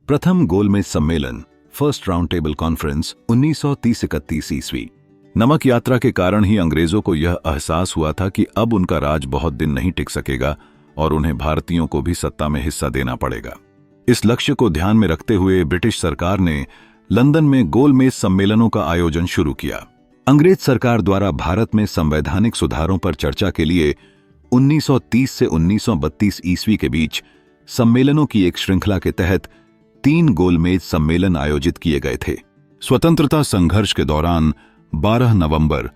प्रथम गोलमेज सम्मेलन फर्स्ट राउंड टेबल कॉन्फ्रेंस 1930-31 ईस्वी। नमक यात्रा के कारण ही अंग्रेजों को यह एहसास हुआ था कि अब उनका राज बहुत दिन नहीं टिक सकेगा और उन्हें भारतीयों को भी सत्ता में हिस्सा देना पड़ेगा। इस लक्ष्य को ध्यान में रखते हुए ब्रिटिश सरकार ने लंदन में गोलमेज सम्मेलनों का आयोजन शुरू किया। अंग्रेज सरकार द्वारा भारत में संवैधानिक सुधारों पर चर्चा के लिए 1930 से 1932 ईस्वी के बीच सम्मेलनों की एक श्रृंखला के तहत 3 गोलमेज सम्मेलन आयोजित किए गए थे। स्वतंत्रता संघर्ष के दौरान 12 नवंबर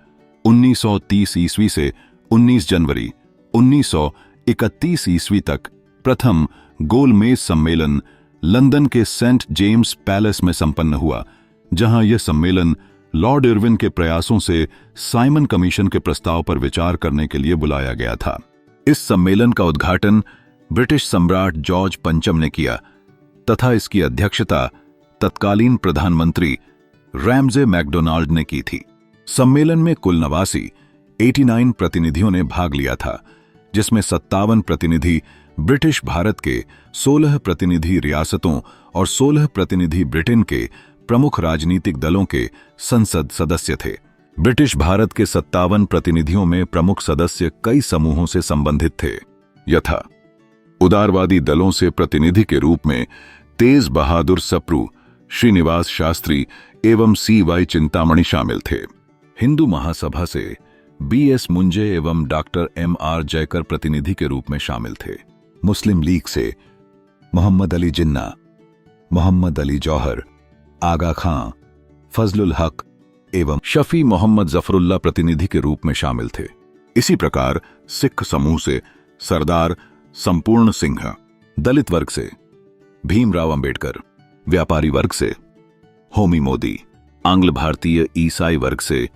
1930 ईस्वी से 19 जनवरी 1931 ईस्वी तक प्रथम गोलमेज सम्मेलन लंदन के सेंट जेम्स पैलेस में संपन्न हुआ, जहां यह सम्मेलन लॉर्ड इरविन के प्रयासों से साइमन कमीशन के प्रस्ताव पर विचार करने के लिए बुलाया गया था। इस सम्मेलन का उद्घाटन ब्रिटिश सम्राट जॉर्ज पंचम ने किया तथा इसकी अध्यक्षता तत्कालीन प्रधानमंत्री रैमजे मैकडोनाल्ड ने की थी। सम्मेलन में कुल 89 प्रतिनिधियों ने भाग लिया था, जिसमें 57 प्रतिनिधि ब्रिटिश भारत के, 16 प्रतिनिधि रियासतों और 16 प्रतिनिधि ब्रिटेन के प्रमुख राजनीतिक दलों के संसद सदस्य थे। ब्रिटिश भारत के 57 प्रतिनिधियों में प्रमुख सदस्य कई समूहों से संबंधित थे, यथा उदारवादी दलों से प्रतिनिधि के रूप में तेज बहादुर सप्रू, श्रीनिवास शास्त्री एवं CY चिंतामणि शामिल थे। हिंदू महासभा से BS मुंजे एवं डॉक्टर MR जयकर प्रतिनिधि के रूप में शामिल थे। मुस्लिम लीग से मोहम्मद अली जिन्ना, मोहम्मद अली जौहर, आगा खां, फजलुल हक एवं शफी मोहम्मद जफरुल्लाह प्रतिनिधि के रूप में शामिल थे। इसी प्रकार सिख समूह से सरदार संपूर्ण सिंह, दलित वर्ग से भीमराव अंबेडकर, व्यापारी वर्ग से होमी मोदी, आंग्ल भारतीय ईसाई वर्ग से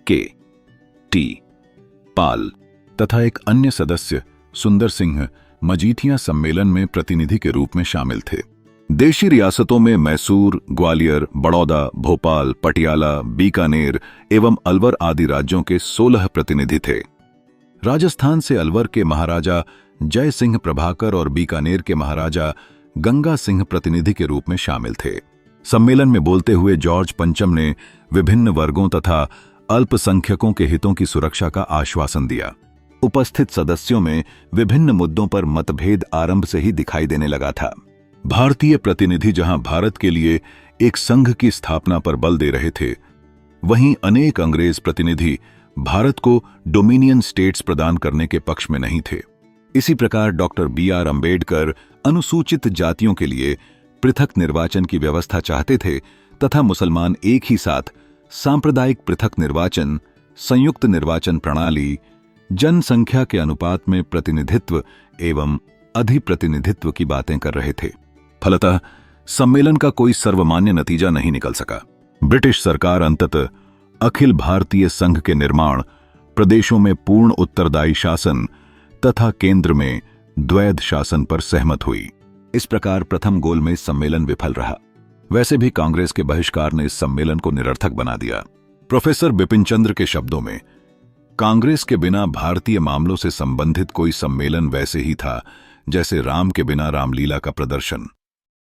KT पाल तथा एक अन्य सदस्य सुंदर सिंह मजीठिया सम्मेलन में प्रतिनिधि के रूप में शामिल थे। देशी रियासतों में मैसूर, ग्वालियर, बड़ौदा, भोपाल, पटियाला, बीकानेर एवं अलवर आदि राज्यों के 16 प्रतिनिधि थे। राजस्थान से अलवर के महाराजा जय सिंह प्रभाकर और बीकानेर के महाराजा गंगा सिंह प्रतिनिधि के रूप में शामिल थे। सम्मेलन में बोलते हुए जॉर्ज पंचम ने विभिन्न वर्गों तथा अल्पसंख्यकों के हितों की सुरक्षा का आश्वासन दिया। उपस्थित सदस्यों में विभिन्न मुद्दों पर मतभेद आरंभ से ही दिखाई देने लगा था। भारतीय प्रतिनिधि जहां भारत के लिए एक संघ की स्थापना पर बल दे रहे थे, वहीं अनेक अंग्रेज प्रतिनिधि भारत को डोमिनियन स्टेट्स प्रदान करने के पक्ष में नहीं थे। इसी प्रकार डॉक्टर BR अंबेडकर अनुसूचित जातियों के लिए पृथक निर्वाचन की व्यवस्था चाहते थे तथा मुसलमान एक ही साथ सांप्रदायिक पृथक निर्वाचन, संयुक्त निर्वाचन प्रणाली, जनसंख्या के अनुपात में प्रतिनिधित्व एवं अधिप्रतिनिधित्व की बातें कर रहे थे। फलतः सम्मेलन का कोई सर्वमान्य नतीजा नहीं निकल सका। ब्रिटिश सरकार अंततः अखिल भारतीय संघ के निर्माण, प्रदेशों में पूर्ण उत्तरदायी शासन तथा केंद्र में द्वैध शासन पर सहमत हुई। इस प्रकार प्रथम गोलमेज सम्मेलन विफल रहा। वैसे भी कांग्रेस के बहिष्कार ने इस सम्मेलन को निरर्थक बना दिया। प्रोफेसर बिपिन चंद्र के शब्दों में, कांग्रेस के बिना भारतीय मामलों से संबंधित कोई सम्मेलन वैसे ही था जैसे राम के बिना रामलीला का प्रदर्शन।